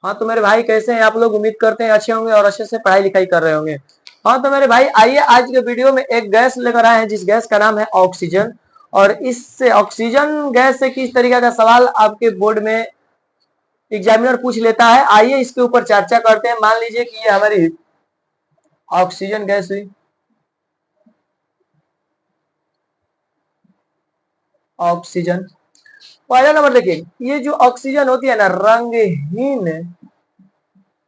हाँ तो मेरे भाई कैसे हैं आप लोग? उम्मीद करते हैं अच्छे होंगे और अच्छे से पढ़ाई लिखाई कर रहे होंगे। हाँ तो मेरे भाई आइए आज के वीडियो में एक गैस लेकर आए हैं जिस गैस का नाम है ऑक्सीजन। और इससे ऑक्सीजन गैस से किस तरीके का सवाल आपके बोर्ड में एग्जामिनर पूछ लेता है, आइए इसके ऊपर चर्चा करते हैं। मान लीजिए कि ये हमारी ऑक्सीजन गैस हुई। ऑक्सीजन, पहला नंबर देखिए, ये जो ऑक्सीजन होती है ना, रंगहीन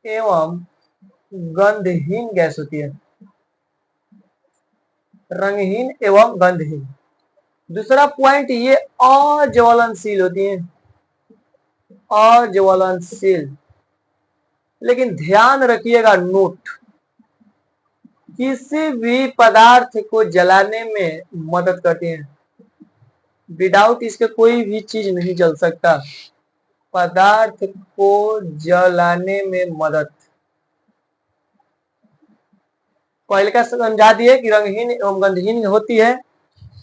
एवं गंधहीन गैस होती है। रंगहीन एवं गंधहीन। दूसरा पॉइंट, ये अज्वलनशील होती है। अज्वलनशील। लेकिन ध्यान रखिएगा, नोट, किसी भी पदार्थ को जलाने में मदद करती है। विदाउट इसके कोई भी चीज नहीं जल सकता। पदार्थ को जलाने में मदद। पहले का समझा दिए कि रंगहीन एवं गंधहीन होती है,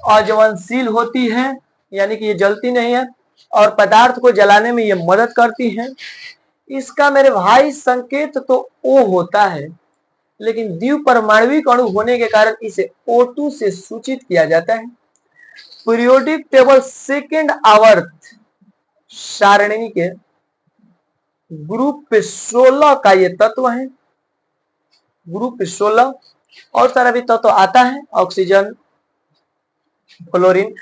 अज्वलनशील होती है यानी कि ये जलती नहीं है, और पदार्थ को जलाने में ये मदद करती है। इसका मेरे भाई संकेत तो O होता है, लेकिन द्विपरमाणविक अणु होने के कारण इसे O2 से सूचित किया जाता है। पीरियोडिक टेबल सेकेंड आवर्त सारणी के ग्रुप 16 का ये तत्व है। ग्रुप 16 और सारा भी तत्व आता है, ऑक्सीजन, फ्लोरीन।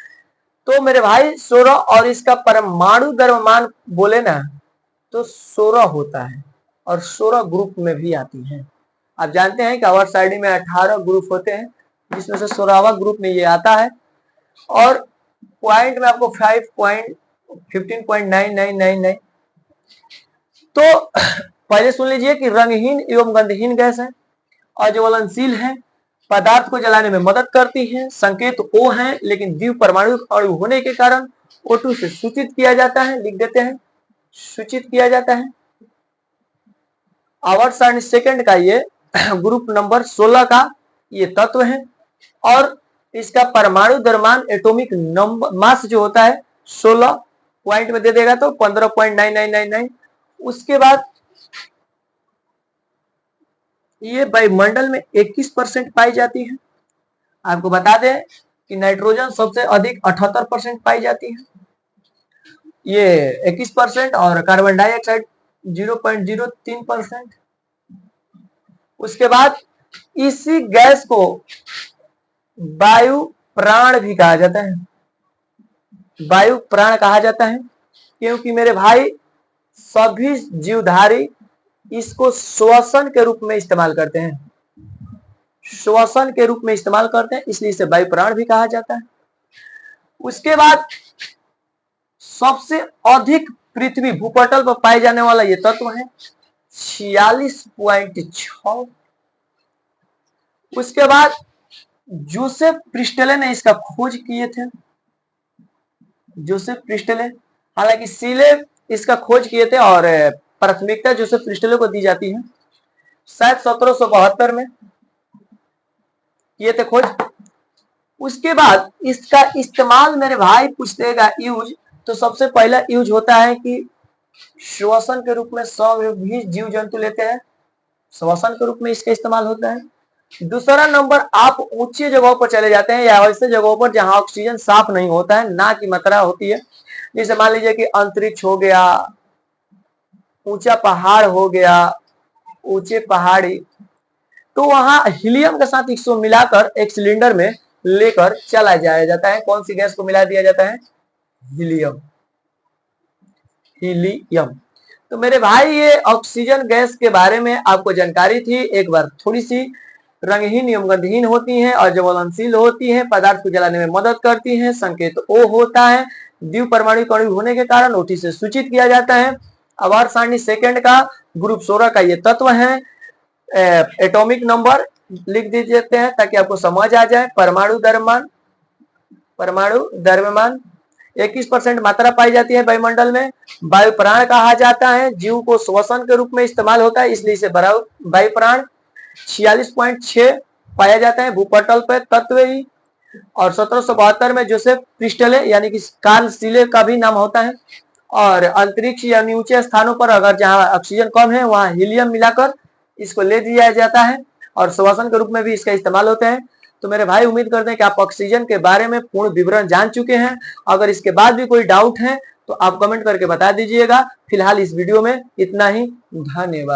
तो मेरे भाई 16 और इसका परमाणु द्रव्यमान बोले ना तो 16 होता है, और 16 ग्रुप में भी आती है। आप जानते हैं कि आवर्त सारणी में 18 ग्रुप होते हैं, जिसमें से 16वां ग्रुप में ये आता है। और पॉइंट में आपको 15.9999। तो पहले सुन लीजिए कि रंगहीन एवं गंधहीन गैस है, अज्वलनशील है, पदार्थ को जलाने में मदद करती है, संकेत O है, लेकिन द्विपरमाणु अणु होने के कारण O2 से सूचित किया जाता है। लिख देते हैं, सूचित किया जाता है। आवर्त सारणी सेकंड का ये ग्रुप नंबर 16 का ये तत्व है, और इसका परमाणु द्रव्यमान एटॉमिक नंबर मास जो होता है 16 पॉइंट में दे देगा तो 15.9999। उसके बाद ये वायुमंडल में 21% पाई जाती है। आपको बता दें कि नाइट्रोजन सबसे अधिक 78% पाई जाती है, ये 21%, और कार्बन डाइऑक्साइड 0.03%। उसके बाद इसी गैस को वायु प्राण भी कहा जाता है। वायु प्राण कहा जाता है क्योंकि मेरे भाई सभी जीवधारी इसको श्वसन के रूप में इस्तेमाल करते हैं। श्वसन के रूप में इस्तेमाल करते हैं, इसलिए इसे वायु प्राण भी कहा जाता है। उसके बाद सबसे अधिक पृथ्वी भूपटल पर पाए जाने वाला यह तत्व है 46.6। उसके बाद जोसेफ प्रिस्टले ने इसका खोज किए थे। जोसेफ प्रिस्टले, हालांकि सीले इसका खोज किए थे और प्राथमिकता जोसेफ प्रिस्टले को दी जाती है। शायद 1772 में किए थे खोज। उसके बाद इसका इस्तेमाल मेरे भाई पूछ देगा यूज, तो सबसे पहला यूज होता है कि श्वसन के रूप में सभी जीव जंतु लेते हैं, श्वसन के रूप में इसका इस्तेमाल होता है। दूसरा नंबर, आप ऊंचे जगहों पर चले जाते हैं या ऐसे जगहों पर जहां ऑक्सीजन साफ नहीं होता है, ना की मात्रा होती है, जैसे मान लीजिए कि अंतरिक्ष हो गया, ऊंचा पहाड़ हो गया, ऊंचे पहाड़ी, तो वहां हीलियम के साथ इसको मिलाकर एक सिलेंडर में लेकर चला जाया जाता है। कौन सी गैस को मिला दिया जाता है? हीलियम। हीलियम। तो मेरे भाई ये ऑक्सीजन गैस के बारे में आपको जानकारी थी। एक बार थोड़ी सी, रंगहीन एवं गंधहीन होती हैं, अज्वलनशील होती हैं, पदार्थ को जलाने में मदद करती हैं, संकेत O होता है, द्विपरमाणु अणु होने के कारण O2 से सूचित किया जाता है। आवर्त सारणी सेकंड का ग्रुप 16 का ये तत्व है। एटॉमिक नंबर लिख देते हैं ताकि आपको समझ आ जाए। परमाणु द्रव्यमान 21% मात्रा पाई जाती है वायुमंडल में। वायु प्राण कहा जाता है, जीव को श्वसन के रूप में इस्तेमाल होता है, इसलिए इसे वायु प्राण। 46.6 पाया जाता है भूपटल पर तत्व ही। और 1772 में जोसेफ प्रिस्टले यानी कि कार्ल सीले का भी नाम होता है, और अंतरिक्ष या नीचे स्थानों पर अगर जहाँ ऑक्सीजन कम है वहाँ हीलियम मिलाकर इसको ले दिया जाता है और श्वसन के रूप में भी इसका इस्तेमाल होता है। तो मेरे भाई उम्मीद करते हैं कि आप ऑक्सीजन के बारे में पूर्ण विवरण जान चुके हैं। अगर इसके बाद भी कोई डाउट है तो आप कमेंट करके बता दीजिएगा। फिलहाल इस वीडियो में इतना ही। धन्यवाद।